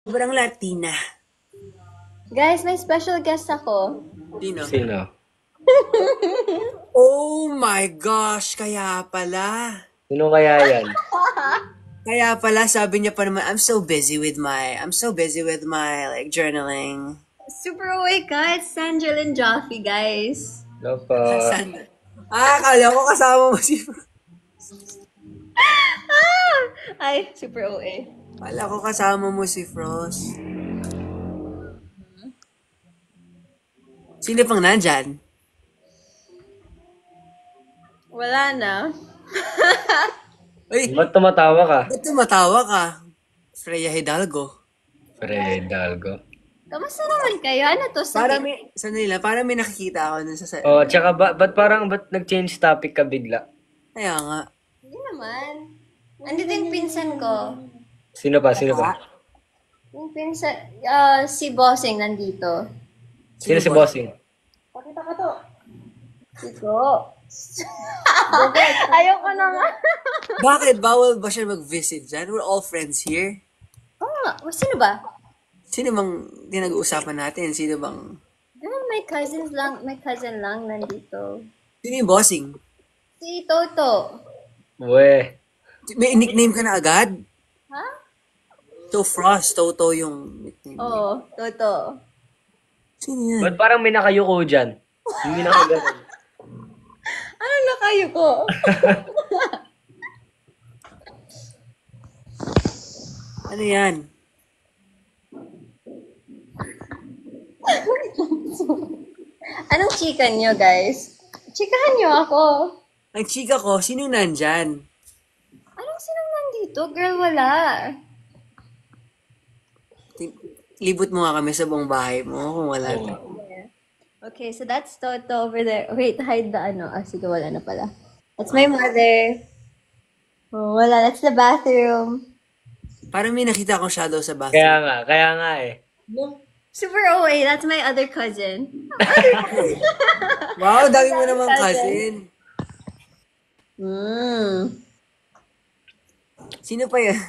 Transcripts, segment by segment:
Sobrang Latina. Guys, may special guest ako. Sino? Sino? Oh my gosh, kaya pala. Sino kaya yan? Kaya pala sabi niya pa naman, I'm so busy with my like journaling. Super awake, guys. Sanjel and Joffy, guys. Ano pa? Saan? Akala ko kasama mo si Ay, super OA. Akala ko kasama mo si Frost. Sino pang nandyan? Wala na. Uy, Ba't tumatawa ka? ba't tumatawa ka? Freya Hidalgo. Fredalgo. Kamusta naman kayo? Ano to? Sandali lang, parang may nakikita ako dun sa... Oh, tsaka ba't nag-change topic ka bigla? Kaya nga. Hindi naman. Andito yung pinsan ko. Sino pa? Sino pa? Yung pinsan, si Bossing nandito. Sino si Bossing? Pakita ko to. Ito. Ayoko na nga. Bakit? Bawal ba siya mag-visit dyan? We're all friends here. Sino ba? Sino bang pinag-uusapan natin? Sino bang... May cousin lang nandito. Sino yung bossing? Si Toto. Uwe. May nickname ka na agad? Ha? So, Frost, Toto yung nickname. Oo, Toto. Sino yan? Ba't parang may nakayuko dyan? Hindi na ako Ano na kayo ko? Ano yan? Anong chika nyo, guys? Chikahan nyo ako. Ang chika ko, sino yung nandyan? Anong sinong nandito? Girl, wala. Libot mo nga kami sa buong bahay mo kung wala. Okay, so that's Toto over there. Wait, hide the ano. Sige, wala na pala. That's my mother. Oh, wala. That's the bathroom. Parang may nakita akong shadow sa bathroom. Kaya nga eh. Super OA. That's my other cousin. Wow, dami mo namang cousin. Sino pa yan?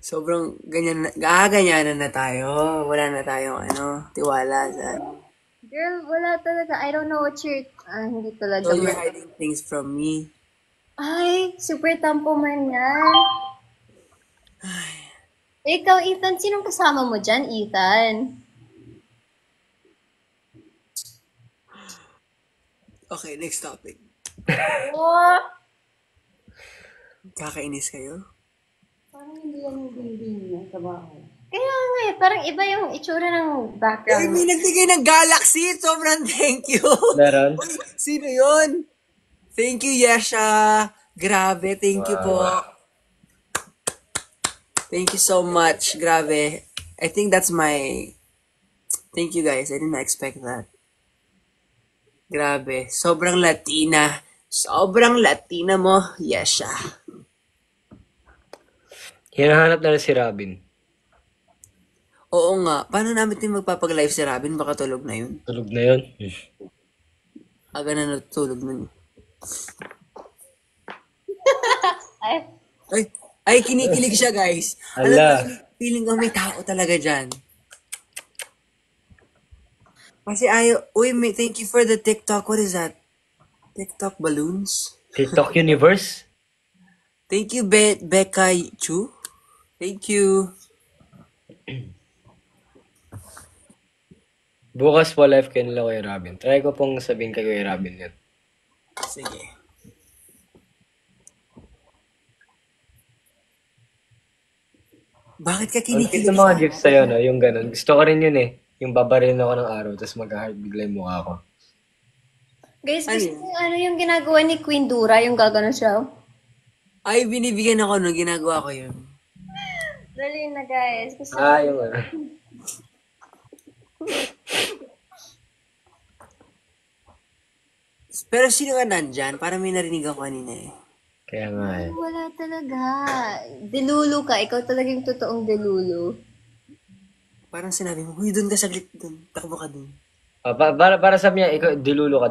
Sobrang ganyanan na tayo. Wala na tayong tiwala sa... Girl, wala talaga. I don't know what you're... hindi talaga. So you're hiding things from me. Ay, super tampo man yan. Ikaw, Ethan, sinong kasama mo dyan, Ethan? Okay, next topic. Oh, Kakainis kayo? parang hindi yan yung building niya sa bahay. Kaya nga eh, parang iba yung itsura ng Uy, background. may nagbigay ng galaxy. Sobrang thank you. Meron? Uy, sino yun? Thank you, Yesha. Grabe, thank you po. Thank you so much. Grabe. I think that's my... Thank you, guys. I didn't expect that. Grabe. Sobrang Latina. Sobrang Latina mo, Yesha. Hinahanap na si Robin. Oo nga. Paano namin din magpapag-live si Robin? Baka tulog na yun. Tulog na yun. Aga na natulog nun. Ay, Ay, kinikilig siya, guys. Ala. Feeling ko may tao talaga dyan. Kasi thank you for the TikTok. What is that? TikTok balloons? TikTok Universe? Thank you, Becca Chu. Thank you. Bukas po live kayo nila kay Robin. Try ko pong sabihin kay Robin yan. Sige. Bakit ka Ang kinikilig cute ng mga gifts sa'yo, no? Yung ganun. Gusto ko rin yun eh. Yung babarin ako ng araw, tapos mag-heart bigla yung mukha ko. guys, gusto ko yung ginagawa ni Queen Dura, yung gagano siya. Ay, binibigyan ako nung ginagawa ko yun. Dali na, guys. Gusto ko. Yung ano. Pero sino ka nandyan? Para may narinig ako kanina eh. Kaya nga eh. Wala talaga. Delulu ka. Ikaw talaga yung totoong delulu. Parang sinabi mo, huy, doon ka saglit doon. Takbo ka doon. Para sa niya, ikaw, dilulo ka.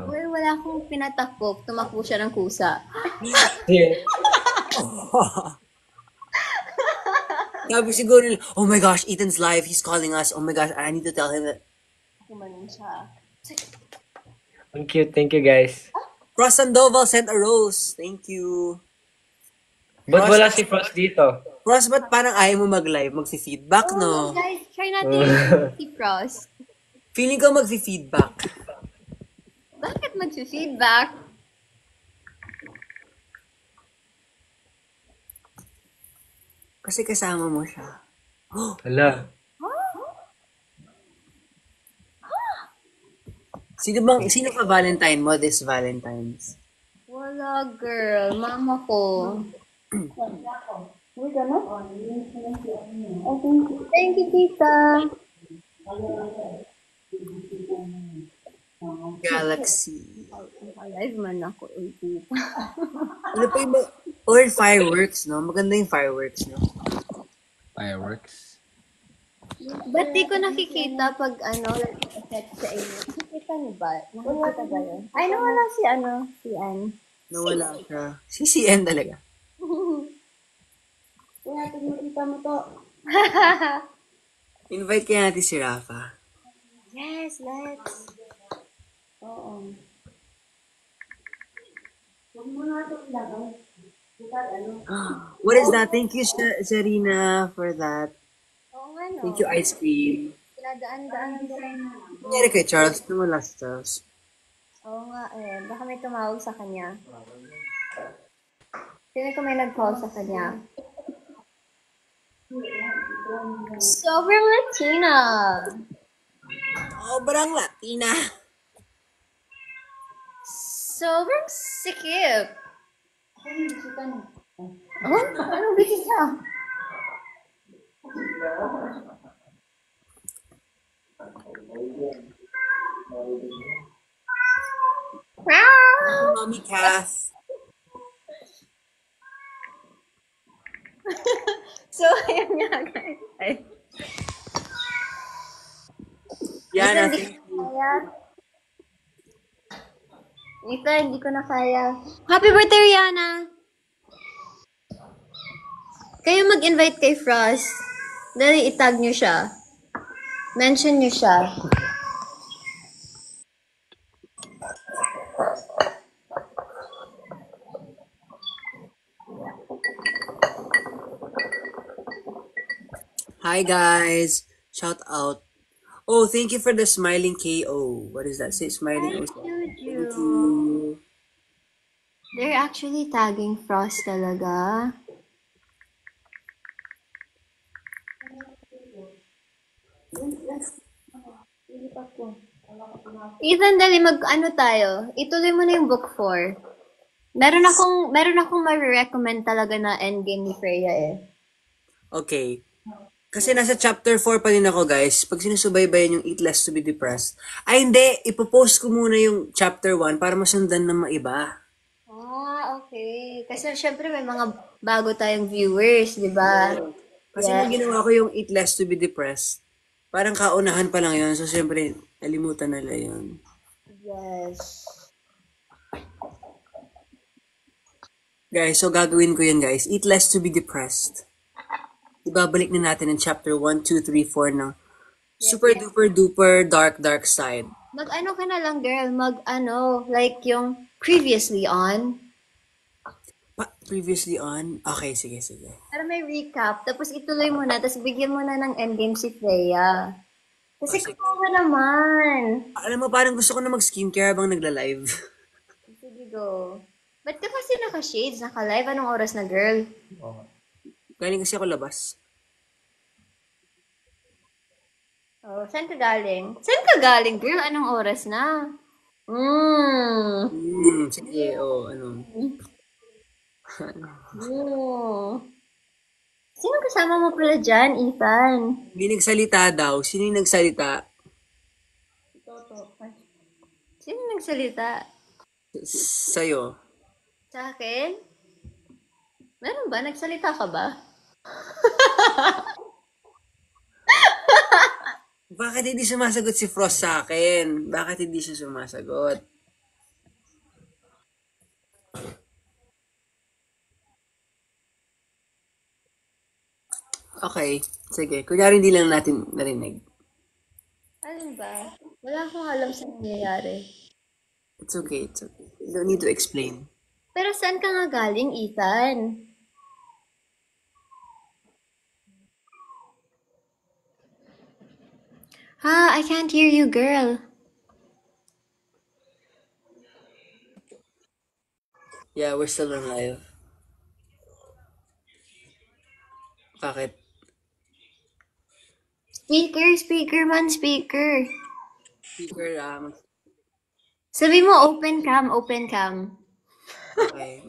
Well, wala akong pinatakbo. Tumakbo siya ng kusa. Sabi siguro nila, oh my gosh, Ethan's live. He's calling us. Oh my gosh, I need to tell him that. Kumanin siya. Ang cute. Thank you, guys. Frost Sandoval sent a rose. Thank you. Ba't Frost, wala si Frost dito? Frost, ba't parang ayaw mo mag-live? Magsi-feedback, Oh, no? guys, try natin si Frost. Feeling ko magfi-feedback. Bakit mag-feedback? Kasi kasama mo siya. Hala. Sino ka Valentine mo this Valentine's? Wala, girl. Mama ko. Thank you, tita. Galaxy. Alive man ako, tita. Ano pa yung or fireworks, no? Maganda yung fireworks, no? Fireworks. Ba't di ko nakikita pag set sa inyo? Nakikita niyo ba? Nakikita ba yun? Ay, nawala si Ann. Nawala siya. Si CN talaga. Kaya natin makita mo to. Invite kaya natin si Rafa. Yes, let's. Oo. What is that? Thank you, Zarina, for that. Oo nga, no. Thank you, ice cream. Pinadaan-daan ko rin. Nangyari kay Charles? Nawala si Charles. Oo nga, baka may tumawag sa kanya. Sino ko may nag-call sa kanya? Sobrang Latina! Sobrang Latina. Sobrang sikip! Oh? Anong bisita? Wow! Mommy Cass. So, ayun nga, guys. Ay. Yana, Hindi thank ko you. kaya. Ito, hindi ko na kaya. Happy birthday, Rihanna! Kayo mag-invite kay Frost. Dali, itag nyo siya. Mention nyo siya. Hi, guys. Shout out. Oh, thank you for the smiling KO. What is that? Say smiling O. Thank you. They're actually tagging Frost talaga. Ethan, dali mag-ano tayo. Ituloy mo na yung book 4. Meron akong ma-recommend talaga na endgame ni Freya eh. Okay. Kasi nasa chapter 4 pa din ako, guys. Pag sinusubaybayan yung Eat Less to be Depressed. Ay, hindi. Ipopost ko muna yung chapter 1 para masundan ng maiba. Ah, okay. Kasi syempre may mga bago tayong viewers, di ba? Kasi nung ginawa ko yung Eat Less to be Depressed, parang kaunahan pa lang yun. So, syempre, nalimutan nila yun. Yes. Guys, so gagawin ko yun, guys. Eat Less to be Depressed. Ibabalik na natin ang chapter 1, 2, 3, 4 ng super duper duper dark side. Mag-ano ka na lang, girl. Mag-ano, like yung previously on. Previously on? Okay, sige. Para may recap. Tapos ituloy mo na. Tapos bigyan mo na ng endgame si Freya. Kasi Sige. kawawa naman. Alam mo, parang gusto ko na mag-skincare habang nagla-live. Sige, go. Ba't ka kasi naka-shades? Naka-live? Anong oras na, girl? Galing kasi ako labas. Oh, saan ka galing? Saan ka galing, girl? Anong oras na? Sige, ano. Sino kasama mo pala dyan, Ethan? May nagsalita daw. Sino yung nagsalita? Sino nagsalita? Sa'yo. Sa akin? Meron ba? Nagsalita ka ba? Bakit hindi sumasagot si Frost sa akin? Bakit hindi siya sumasagot? Okay. Sige. Kunyari hindi lang natin narinig. Ano ba? Wala akong alam sa nangyayari. It's okay. It's okay. You don't need to explain. Pero saan ka nga galing, Ethan? Ha, I can't hear you, girl. Yeah, we're still on live. Bakit? Speaker man, speaker. Speaker, Sabi mo, open cam, open cam. okay.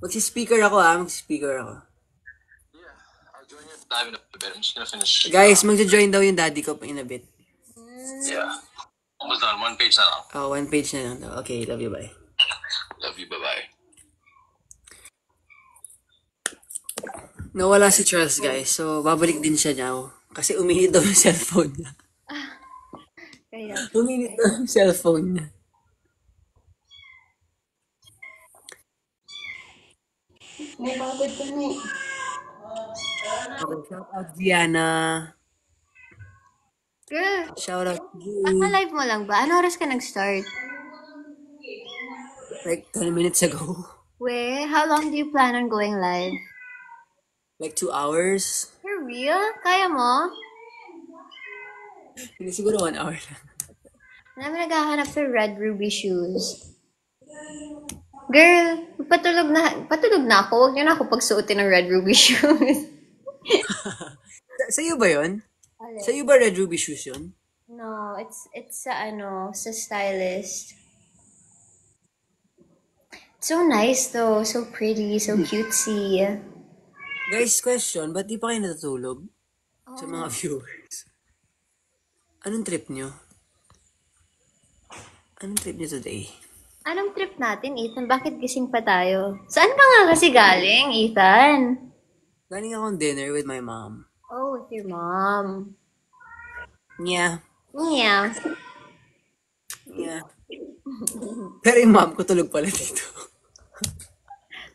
Magsi-speaker ako, Magsi-speaker ako. I'll join you live in a bit. I'm just gonna finish. Guys, magja-join daw yung daddy ko in a bit. Yeah. Almost done. One page now. Oh, one page na lang daw. Okay, love you, bye. Love you. Bye bye. Nawala si Charles, guys. So, babalik din siya now. Kasi uminit daw yung cellphone niya. Kaya. Uminit daw yung cellphone niya. May pagod ka na eh. Okay, shout out Gianna. Girl, Shout out you. live mo lang ba? Ano oras ka nag-start? Like 10 minutes ago. We, how long do you plan on going live? Like 2 hours. For real? Kaya mo? Hindi siguro 1 hour lang. Namin naghahanap sa Red Ruby shoes. Girl, patulog na ako. Huwag niyo na ako pagsuotin ng Red Ruby shoes. Sa'yo ba yun? Sa'yo ba Red Ruby shoes yun? No, it's sa stylist. So nice though, so pretty, so cutesy. Guys, question, ba't di pa kayo natutulog? Sa mga viewers. Anong trip nyo? Anong trip nyo today? Anong trip natin, Ethan? Bakit gising pa tayo? Saan ka nga kasi galing, Ethan? Galing akong dinner with my mom. Oh, with your mom. Yeah. Yeah. Yeah. Pero yung mom ko tulog pala dito.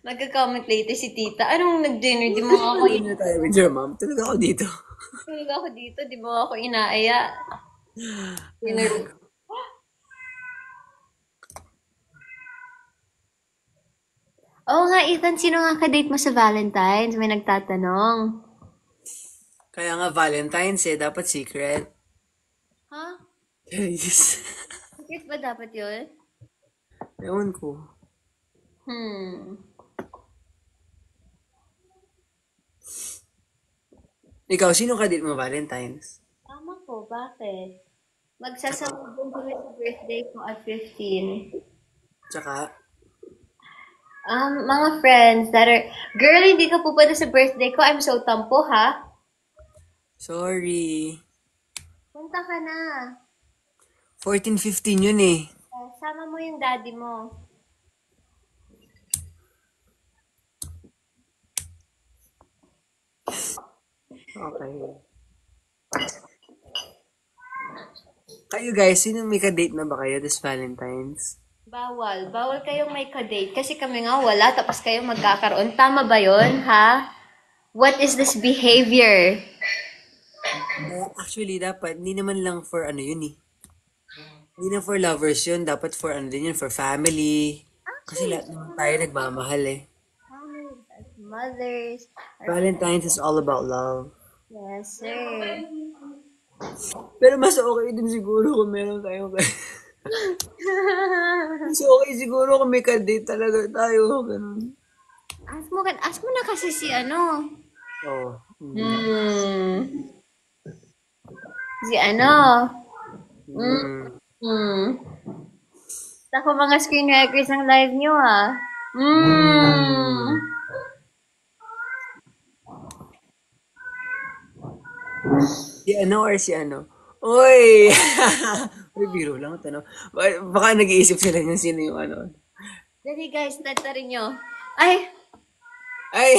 Magka-comment later si tita. Anong nag-dinner? Di mo ako Dinner tayo with your mom. Tulog ako dito. Tulog ako dito. Di mo ako inaaya. Dinner. Oo nga, Ethan. Sino nga ka-date mo sa Valentine's? May nagtatanong. Kaya nga Valentine's dapat secret. Ha? Yes. Secret ba dapat yun? Ewan ko. Ikaw, sino ka date mo Valentine's? Tama ko. Bakit? Magsasalubong kami sa birthday ko at 15. Tsaka, Mga friends that are... Girl, hindi ka pupunta sa birthday ko. I'm so tampo, ha? sorry. Punta ka na. 14-15 yun eh. Sama mo yung daddy mo. Okay. Kayo guys, sino may ka-date na ba kayo this Valentine's? Bawal. Bawal kayong may ka-date. Kasi kami nga wala, tapos kayo magkakaroon. Tama ba yon, ha? What is this behavior? Actually, dapat, hindi naman lang for ano yun eh. Hindi na for lovers yun. Dapat for ano din yun, for family. Kasi lahat naman tayo nagmamahal eh. Mothers. Valentine's is all about love. Yes, sir. Pero mas okay din siguro kung meron tayo. Mas okay siguro kung may ka-date talaga tayo. Ganun. Ask mo na kasi si ano. Oh. Si ano. Ako mga screen records ng live nyo, ha. Si ano or si ano? Uy! Uy, biro lang ito, no? Baka nag-iisip sila ng sino yung ano. Dali guys, tatarin nyo. Ay! Ay!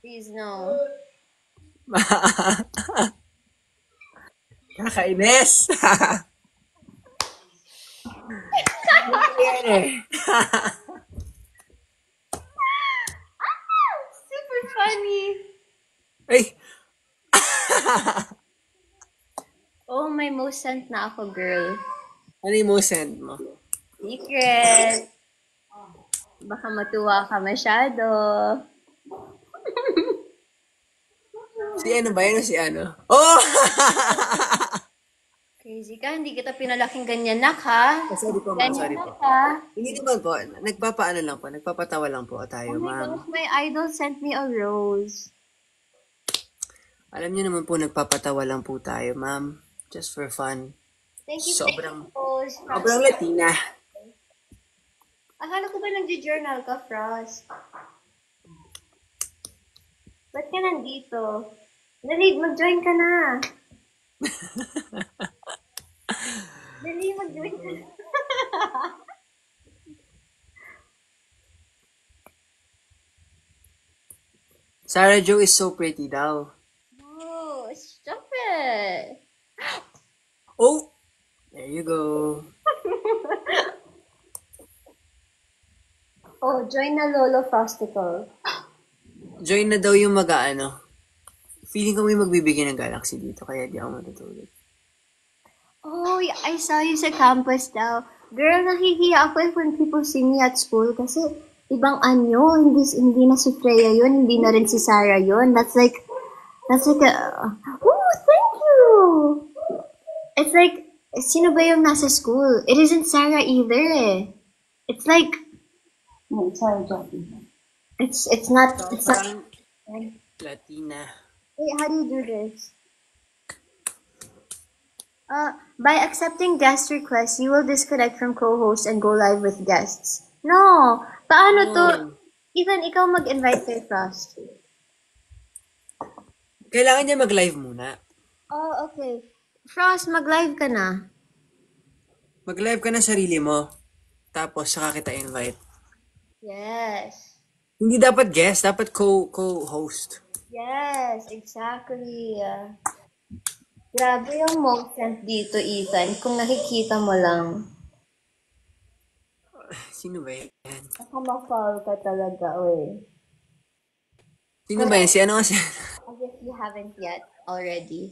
Please, no. Nakakainis. Yan eh. Super funny. Ay, Oh, may most sent na ako, girl. ano yung most send mo? Secret. Baka matuwa ka masyado. Si ano ba yun o si ano? Oh! Crazy ka, hindi kita pinalaking ganyan na ka. Sorry po, ma'am. Ganyan Sorry na po. ka. Hindi naman po. Nagpapaano lang po. Nagpapatawa lang po tayo, Oh my ma'am. gosh, my idol sent me a rose. Alam niyo naman po, nagpapatawa lang po tayo, ma'am. Just for fun. Thank you Sobrang, for the rose. sobrang Latina. Akala ko ba nag-journal ka, Frost? Ba't ka nandito? Dali, mag-join ka na. Dali, mag-join ka na. Sarah Jo is so pretty daw. Oh, stop it. Oh! There you go. Oh, join na Lolo Frosticle. Join na daw yung mag-ano. Feeling ko may magbibigay ng galaxy dito, kaya di ako matutulog. Oh, I saw you sa campus daw. Girl, nahihiya ako when people see me at school kasi ibang anyo, hindi na si Freya yun, hindi na rin si Sarah yun. That's like a, oh, thank you! It's like, sino ba yung nasa school? It isn't Sarah either eh. It's like, it's not, Parang Latina. wait, how do you do this? By accepting guest requests, you will disconnect from co-host and go live with guests. No! Paano to? Ethan, ikaw mag-invite kay Frost. Kailangan niya mag-live muna. Oh, okay. Frost, mag-live ka na. Mag-live ka na sarili mo. Tapos, saka kita invite. Yes. Hindi dapat guest, dapat co-host. Yes, exactly. Grabe yung moment dito, Ethan. Kung nakikita mo lang. Sino ba yan? Nakamafall ka talaga, oy. Sino ba yan? Si ano kasi? As if you haven't yet already.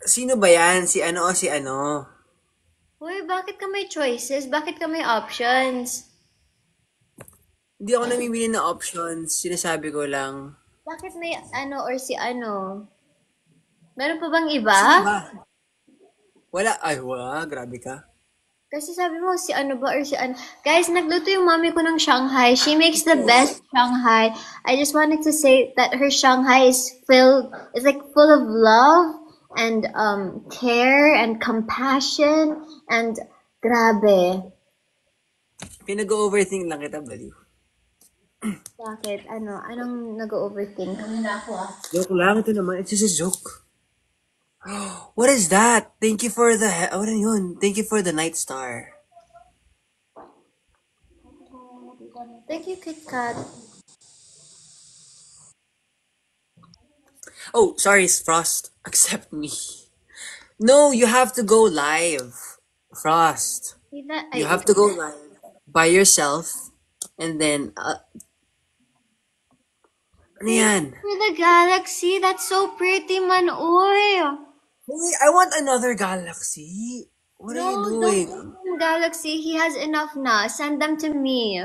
Sino ba yan? Si ano o si ano? Uy, bakit ka may choices? Bakit ka may options? Hindi ako namimili ng options. Sinasabi ko lang. Bakit may ano or si ano? Meron pa bang iba? Ba? Wala. Ay, wala. Grabe ka. Kasi sabi mo si ano ba or si ano. Guys, nagluto yung mommy ko ng Shanghai. She makes the best Shanghai. I just wanted to say that her Shanghai is like full of love and care and compassion and grabe. Pinag-overthink lang kita, baliw. Bakit? Anong nag-overthink? Joke lang. Ito naman. It's just a joke. What is that? Thank you for the... Ano yun? Thank you for the Night Star. Thank you, Kit Kat. Oh, sorry, Frost. Accept me. No, you have to go live. Frost. You have to go live by yourself. And then... ano yan? For the galaxy, that's so pretty man, oy. Wait, I want another galaxy. What are you doing? Don't give him galaxy. He has enough na. Send them to me.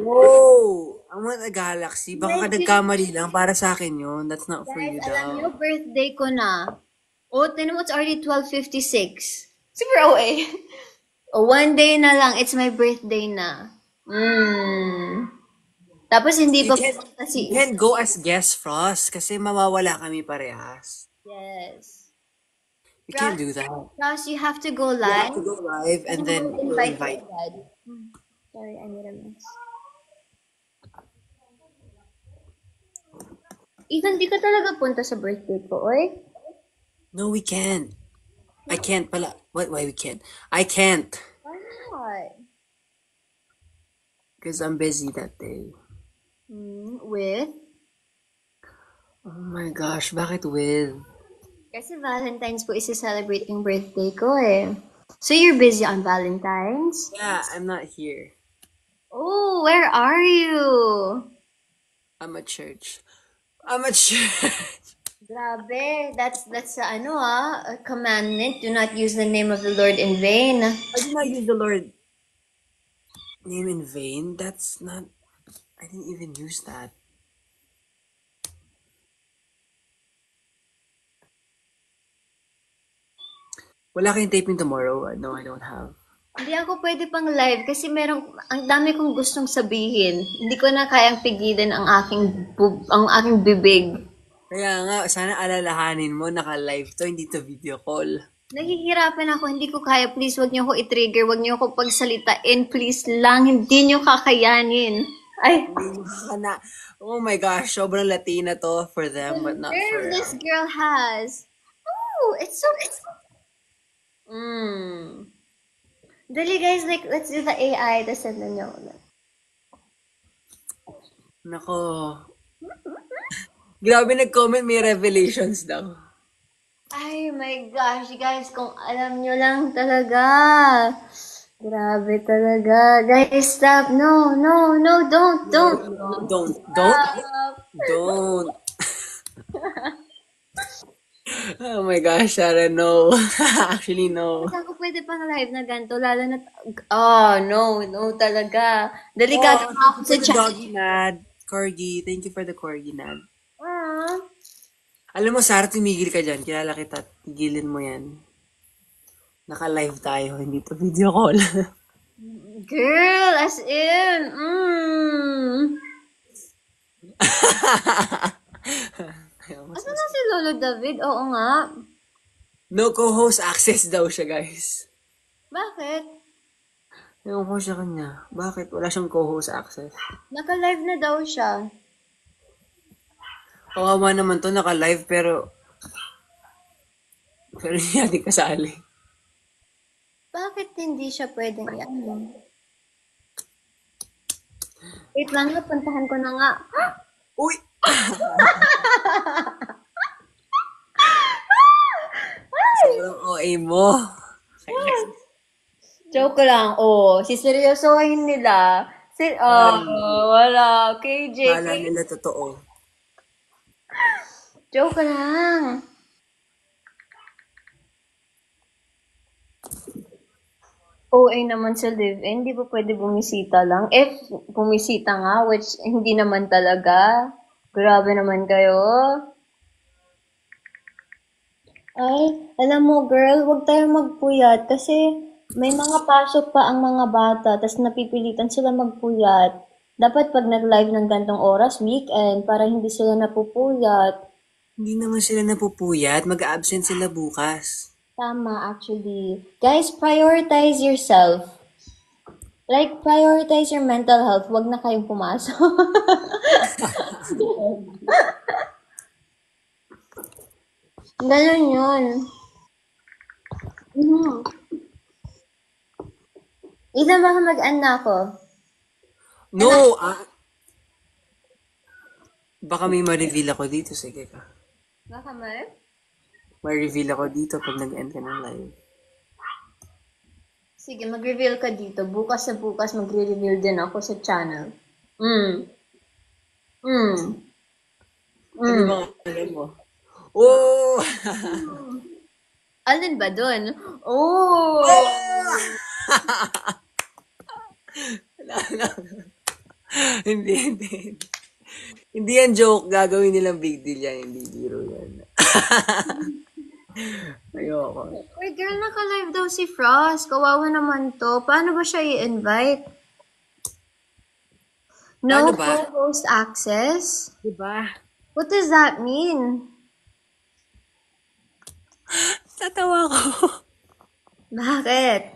Whoa! I want a galaxy. Baka ka nagkamali lang. Para sa akin yun. That's not for you Guys, alam daw. niyo, birthday ko na. Oh, tinan mo, it's already 12:56. Super OA. Oh, one day na lang. It's my birthday na. Tapos hindi pa pumunta si... You can't go as guest, Frost. Kasi mawawala kami parehas. Yes. You can't do that. Plus, you have to go You have live. to go live and then you'll invite. Dad. Sorry, I made a mess. Ethan, di ka talaga punta sa birthday ko, oy? No, we can't. I can't pala. What? Why we can't? I can't. Why not? Because I'm busy that day. With? Oh my gosh, bakit with? Kasi Valentine's ko isi-celebrate yung birthday ko eh. So you're busy on Valentine's? Yeah, I'm not here. Oh, where are you? I'm at church. I'm at church. Grabe, that's a commandment. Do not use the name of the Lord in vain. I did not use the Lord name in vain. That's not... I didn't even use that. Wala kayong taping tomorrow? No, I don't have. Hindi ako pwede pang live kasi ang dami kong gustong sabihin. Hindi ko na kayang pigilan ang aking bibig. Kaya nga, sana alalahanin mo, naka-live to, hindi to video call. Nahihirapan ako, hindi ko kaya. Please, wag niyo ako i-trigger, wag niyo ako pagsalitain. Please lang, hindi niyo kakayanin. Ay, Hindi mo ka na... Oh my gosh, sobrang Latina to for them, but not for... nerve this girl has. Oh, it's so... Dali guys, like, let's do the AI. Tapos send niyo ulit. Nako. Grabe nag-comment, may revelations daw. Ay my gosh, guys, kung alam nyo lang talaga. Grabe talaga. Guys, stop. No, no, no, don't. Don't. Oh my gosh, Sarah, no. Actually, no. Saan ko pwede pang live na ganito? Lalo na... no talaga. Delikado Oh, pa ako sa for the chat. doggy, Nad. Corgi. Thank you for the corgi, Nad. Ah. Alam mo, Sarah, tumigil ka dyan. Kilala kita. Tigilin mo yan. Naka-live tayo, hindi to video call. Girl, as in. Asa na si Lolo David? Oo nga. No co-host access daw siya, guys. Bakit? Ewan ko siya kanya. Bakit? Wala siyang co-host access. Naka-live na daw siya. Kawawa naman to, naka-live, pero hindi natin kasali. Bakit hindi siya pwedeng i-ano? Wait lang, napuntahan ko na nga. Uy! Sobrang OA mo. Joke lang. Siseryosohin nila. Wala. KJ. Kala nila totoo. Joke lang. OA naman sa live-in, di ba pwede bumisita lang? If bumisita nga, which hindi naman talaga. Grabe naman kayo. Ay, alam mo girl, huwag tayong magpuyat kasi may mga pasok pa ang mga bata, tas napipilitan sila magpuyat. Dapat pag nag-live ng gantong oras, weekend, para hindi sila napupuyat. Hindi naman sila napupuyat. Mag-absent sila bukas. Tama, actually. Guys, prioritize yourself. Like, prioritize your mental health. Huwag na kayong pumasok. Ganun yun. Ilan ba mag-anak ko? No! Baka may ma-reveal ako dito. Sige ka. Baka may? May reveal ako dito pag nag-end ka ng live. Sige, mag-reveal ka dito. Bukas sa bukas, magre-reveal din ako sa channel. Ano ba alam mo? Oh! Alin ba dun? Oh! Hindi. Hindi yan joke. Gagawin nilang big deal yan. Hindi biro yan. Ayoko. Uy, girl, naka-live daw si Frost. Kawawa naman to. Paano ba siya i-invite? No Paano ba? co-host access? Diba? What does that mean? Tatawa ko. Bakit?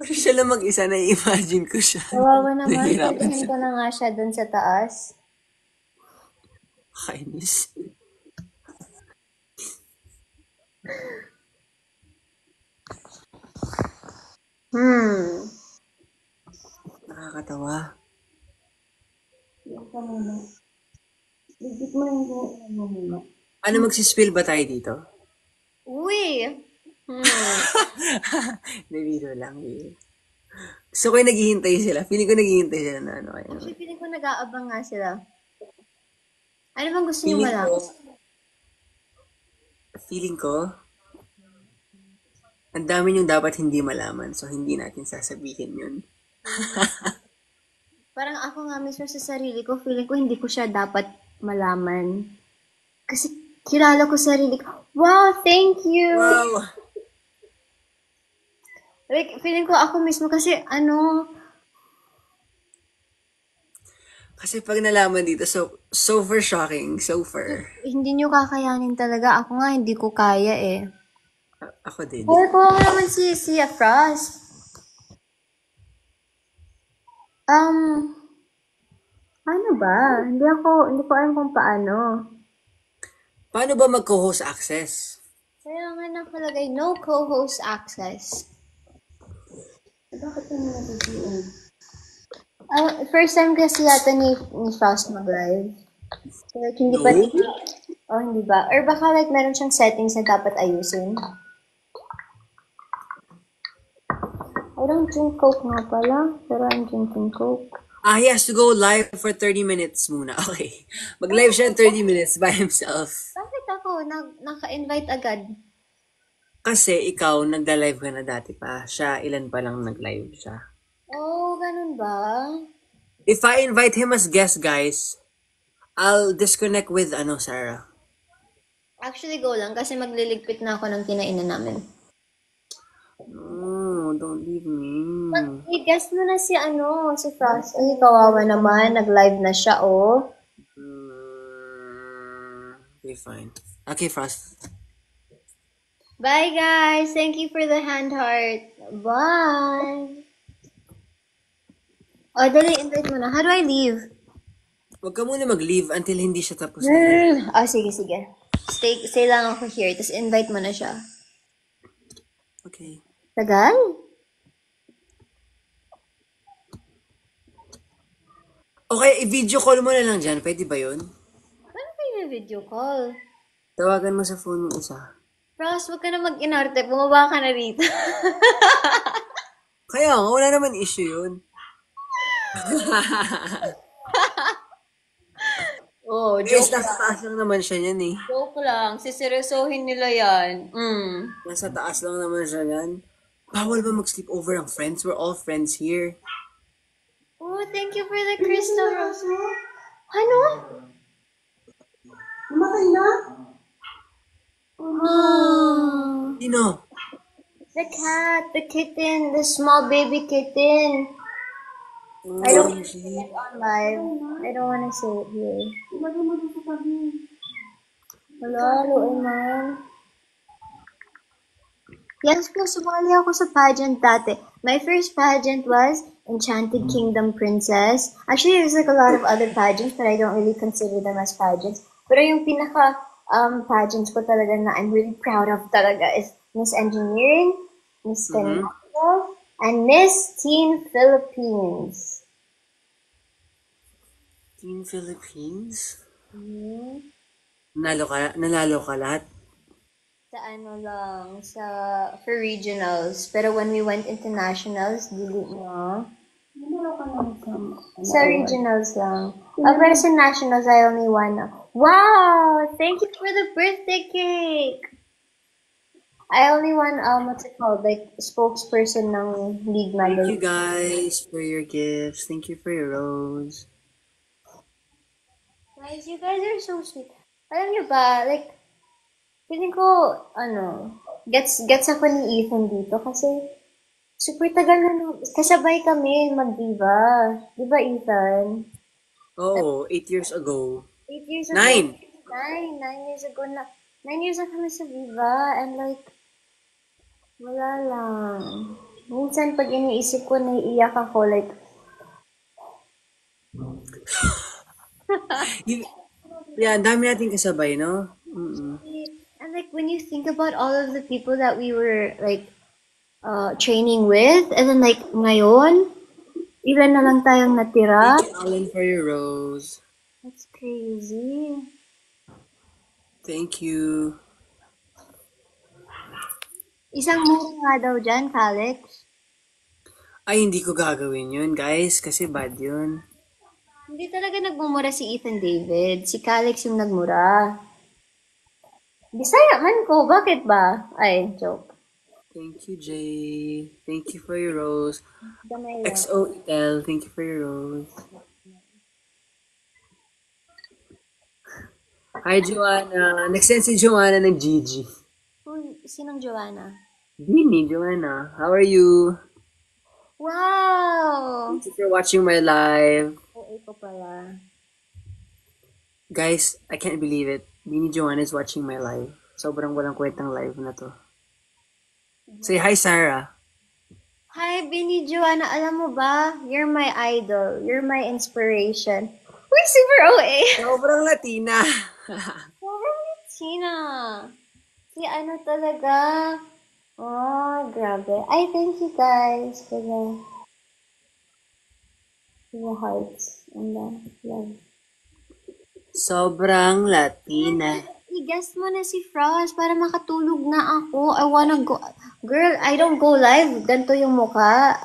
Kasi siya lang mag-isa. Na-imagine ko siya. Kawawa naman. Nahihirapan Pagkain ko na nga siya dun sa taas. Kainis. Nakakatawa. Ano, magsispill ba tayo dito? Uy! Nabiro lang, biro. So, kayo naghihintay sila. Feeling ko naghihintay sila na ano kayo. Actually, feeling ko nag-aabang nga sila. Ano bang gusto niyo Feeling ko, malaman? feeling ko, ang dami niyong dapat hindi malaman. So, hindi natin sasabihin yun. Parang ako nga mismo sa sarili ko, feeling ko hindi ko siya dapat malaman. Kasi kilala ko sarili ko. Wow, thank you! Wow! Like, feeling ko ako mismo kasi Kasi pag nalaman dito, so for shocking. So for. hindi nyo kakayanin talaga. Ako nga, hindi ko kaya eh. Ako din. Or ko naman si Afras. Ano ba? Hindi ko alam kung paano. Paano ba mag-co-host access? Kaya nga nakalagay, no co-host access. Bakit yung nag-GM? First time kasi yata ni Frost mag-live. So, like, hindi pa... No? Oh, hindi ba? Or baka like meron siyang settings na dapat ayusin. I don't drink Coke nga pala, pero I'm drinking Coke. He has to go live for 30 minutes muna. Okay. Mag-live siya in 30 minutes by himself. Bakit ako? Naka-invite agad. Kasi ikaw, nagda-live ka na dati pa. Siya, ilan pa lang nag-live siya. Oh, ganun ba? If I invite him as guest, guys, I'll disconnect with, Sarah. Actually, go lang kasi magliligpit na ako ng kinainan namin. No, don't leave me. I-guess mo na si Frost. Ay, kawawa naman. Nag-live na siya, oh. Okay, fine. Okay, Frost. Bye, guys. Thank you for the hand heart. Bye. Oh, dali, invite mo na. How do I leave? Huwag ka muna mag-leave until hindi siya tapos. Oh, sige, sige. Stay lang ako here. Tapos invite mo na siya. Okay. Tagal? Okay, i-video call mo na lang dyan. Pwede ba yun? Paano kayo video call? Tawagan mo sa phone yung isa. Frost, huwag ka na mag-inarte. Bumaba ka na rito. Kaya nga, wala naman issue yun. Oh, Guys, joke nasa taas lang naman siya yan eh. Joke lang. Siseryosohin nila yan. Nasa taas lang naman siya yan. Bawal ba mag-sleep over ang friends? We're all friends here. Oh, thank you for the crystal rose. Ano? Namatay na? Oh, Sino? the cat, the kitten, the small baby kitten. I don't say it on live. I don't want to say it here. Wala, luoy man. Yes po, sumali ako sa pageant dati. My first pageant was Enchanted Kingdom Princess. Actually, there's like a lot of other pageants, but I don't really consider them as pageants. Pero yung pinaka pageants ko talaga na I'm really proud of talaga is Miss Engineering, Miss Canada, and Miss Teen Philippines. Team Philippines? Nanalo ka lahat? Sa for regionals. Pero when we went into nationals, dili na. Sa regionals lang. Pero sa nationals, I only won. Wow! Thank you for the birthday cake! I only won, what's it called? Like, spokesperson ng league Thank you medal. guys for your gifts. Thank you for your rose. Guys, you guys are so sweet. Alam niyo ba, like, feeling ko, gets ako ni Ethan dito kasi super tagal na kasabay kami mag-diva. Di ba, Ethan? Oh, 8 years ago. 8 years ago. 9! 9 years ago na. 9 years na kami sa Viva and like, wala lang. Minsan pag iniisip ko, naiiyak ako like, Yeah, ang dami nating kasabay, no? and like when you think about all of the people that we were like training with, and then like ngayon, ilan na lang tayong natira. Thank you, Alan, for your rose. That's crazy. Thank you. Isang mura nga daw dyan, Alex. Ay, hindi ko gagawin yun, guys. Kasi bad yun. Hindi talaga nagmumura si Ethan David. Si Calix yung nagmura. Bisaya man ko, bakit ba? Ay, joke. Thank you, Jay. Thank you for your rose. Gamay lang. XO Itel, thank you for your rose. Hi, Joanna. Nag-send si Joanna ng Gigi. Sinong Joanna? Bini, Joanna. How are you? Wow! Thank you for watching my live. Oo, ko pala. Guys, I can't believe it. Bini Joanna is watching my live. Sobrang walang kwentang live na to. Say hi, Sarah. Hi, Bini Joanna. Alam mo ba? You're my idol. You're my inspiration. We're super OA. Sobrang Latina. Sobrang Latina. Si ano talaga? Oh, grabe. I thank you guys for the hearts and the love. Sobrang Latina. I-guest mo na si Frost para makatulog na ako. I wanna go. Girl, I don't go live. Ganto yung mukha.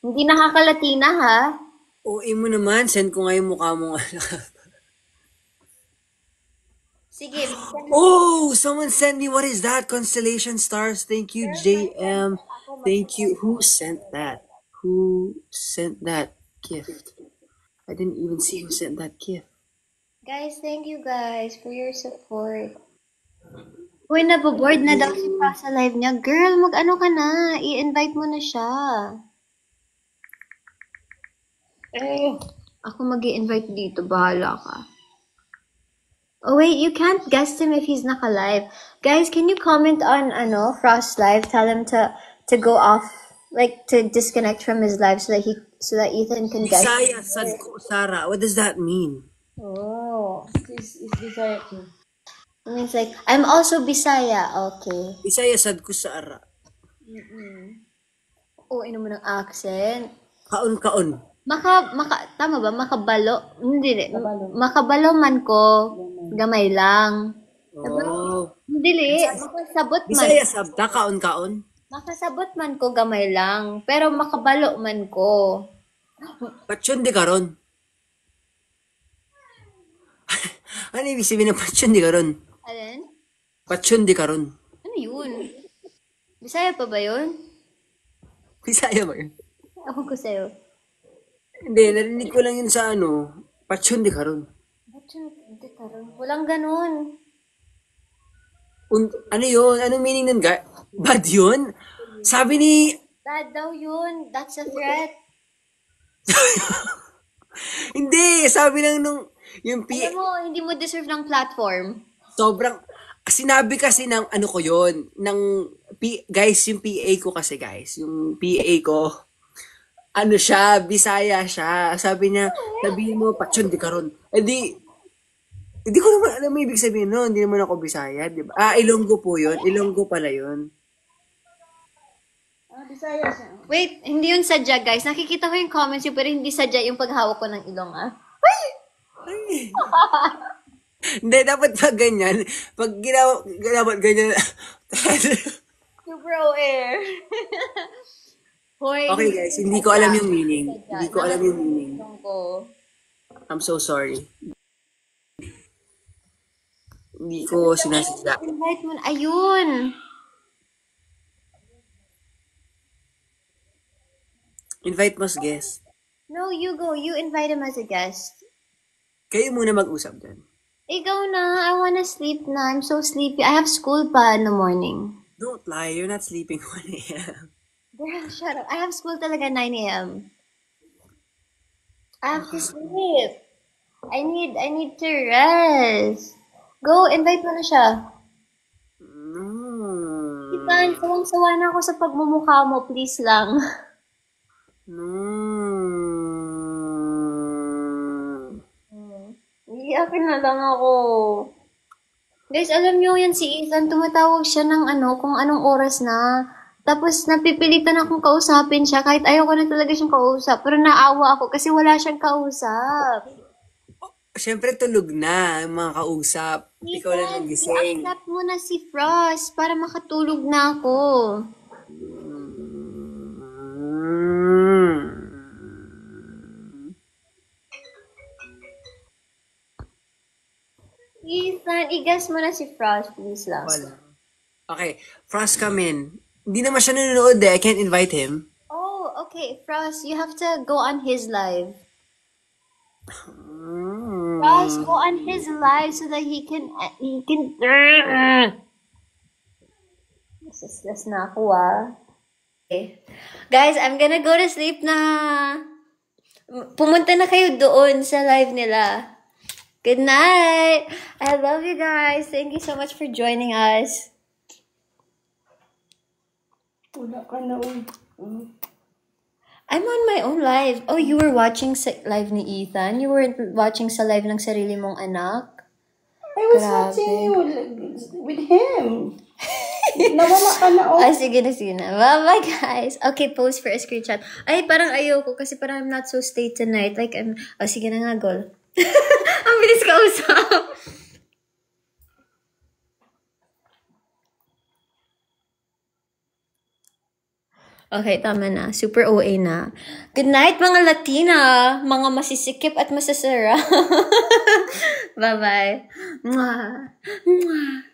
Hindi nakakalatina ha. OA mo naman. Send ko nga yung mukha mo. Sige. Oh, someone sent me. What is that? Constellation stars. Thank you, JM. Thank you. Who sent that? Who sent that gift? I didn't even see who sent that gift. Guys, thank you guys for your support. Uy, naboboard na daw si Frost sa live niya. Girl, mag-ano ka na. I-invite mo na siya. Ako mag-i-invite dito. Bahala ka. Oh wait, you can't guest him if he's naka-live. Guys, can you comment on Frost live? Tell him to go off, like to disconnect from his live so that Ethan can guest. Bisaya, Sadko, Sara. What does that mean? Oh, Is Bisaya too. it means like I'm also Bisaya. Okay. Bisaya, Sadko, Sara. Oh, ino mo ng accent. Kaon-kaon. Tama ba? Makabalo? Hindi. Makabalo man ko. Gamay lang. Oh. Hindi. Makasabot man. Bisaya, Sabta, kaon-kaon. Makasabot man ko gamay lang. Pero makabalo man ko. Patsyon di karon. Ano ibig sabihin ng patsyon di karon? Alin? Patsyon di karon. Ano yun? Bisaya pa ba yun? Bisaya ba yun? Ako ko sa'yo. Hindi, narinig ko lang yun sa patsyon di karon. Ba't yun? Hindi karon. Walang ganun. Ano yun? Anong meaning nun? Bad yun? Sabi ni... Bad daw yun. That's a threat. Hindi, sabi lang yung Alam mo, hindi mo deserve ng platform. sobrang, sinabi kasi ng ko yun, guys, yung PA ko kasi guys, yung PA ko, siya, Bisaya siya. Sabi niya, sabihin mo, patsyon di karon. Hindi ko naman alam mo ibig sabihin no, hindi naman ako Bisaya, di ba? Ilonggo po yun, Ilonggo pala yun. Bisaya siya. Wait, hindi yun sadya, guys. Nakikita ko yung comments yun, pero hindi sadya yung paghawak ko ng ilong, ah. Hindi, dapat pag ganyan, pag dapat ganyan, Super air. Hoy. okay guys, hindi ko alam yung meaning. Hindi ko alam yung meaning. Ko. I'm so sorry. Hindi ko sinasadya. Invite mo na. Ayun. Invite mas guest. No, you go. You invite him as a guest. Kayo muna mag-usap dyan. Ikaw na. I wanna sleep na. I'm so sleepy. I have school pa in the morning. Don't lie, you're not sleeping 1 a.m. Girl, shut up. I have school talaga 9 a.m. I have to sleep. I need to rest. Go, invite mo na siya. No. Ivan, sawang-sawa na ako sa pagmumukha mo. Please lang. Iyakin na lang ako. Guys, alam niyo yan si Ethan, tumatawag siya ng kung anong oras na. Tapos napipilitan akong kausapin siya kahit ayaw ko na talaga siyang kausap. Pero naawa ako kasi wala siyang kausap. syempre tulog na ang mga kausap. Ikaw lang Ethan, nagising. i-accept mo na si Frost para makatulog na ako. Ethan, i-guess mo na si Frost, please lang. Wala. Okay, Frost, come in. Hindi naman siya nanonood eh. I can't invite him. Oh, okay. Frost, you have to go on his live. Frost, go on his live so that he can. That's na ako Okay. Guys, I'm gonna go to sleep na. Pumunta na kayo doon sa live nila. Good night. I love you guys. Thank you so much for joining us. Wala ka na. I'm on my own live. Oh, you were watching sa live ni Ethan? You weren't watching sa live ng sarili mong anak? I was Grabe. watching you with him. Nawala ka na. Ah, sige na. Bye-bye, guys. Okay, post for a screenshot. Ay, parang ayoko kasi parang I'm not so stay tonight. Like, sige na nga, Gol. Ang bilis ka usap. Okay, tama na. Super OA na. Good night, mga Latina. Mga masisikip at masasara. Bye-bye. Mwah. Mwah.